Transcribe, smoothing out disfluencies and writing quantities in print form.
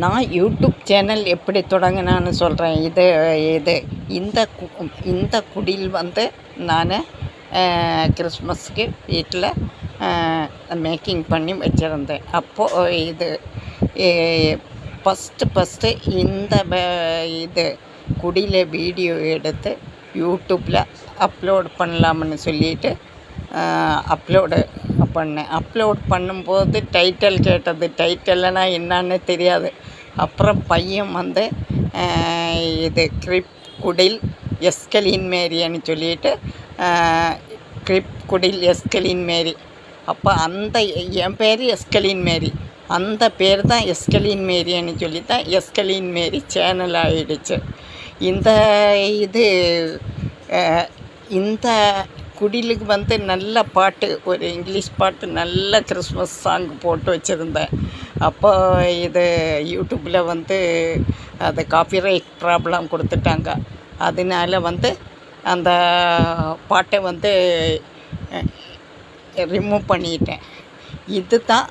நான் YouTube channel எப்படி தொடங்கினான்னு சொல்கிறேன். இது இந்த குடில் வந்து நான் கிறிஸ்மஸ்க்கு வீட்டில் மேக்கிங் பண்ணி வச்சுருந்தேன். அப்போது இது ஃபஸ்ட்டு இது குடியில் வீடியோ எடுத்து யூடியூப்பில் அப்லோட் பண்ணலாம்னு சொல்லிட்டு அப்லோடு பண்ணேன். அப்லோட் பண்ணும்போது டைட்டில் கேட்டது. டைட்டில்னா என்னான்னு தெரியாது. அப்புறம் பையன் வந்து இது கிரிப் குடில் எஸ்கலின் மேரின்னு சொல்லிட்டு கிரிப் குடில் எஸ்கலின் மேரி. அப்போ என் பேர் எஸ்கலின் மேரி, அந்த பேர் தான் எஸ்கலின் மேரின்னு சொல்லி தான் எஸ்கலின் மேரி சேனல் ஆகிடுச்சு. இந்த குடிலுக்கு வந்து நல்ல பாட்டு, ஒரு இங்கிலீஷ் பாட்டு, நல்ல கிறிஸ்மஸ் சாங் போட்டு வச்சுருந்தேன். அப்போ இது யூடியூப்பில் வந்து அது காப்பிரைட் ப்ராப்ளம் கொடுத்துட்டாங்க. அதனால வந்து அந்த பாட்டை வந்து ரிமூவ் பண்ணிட்டேன். இது தான்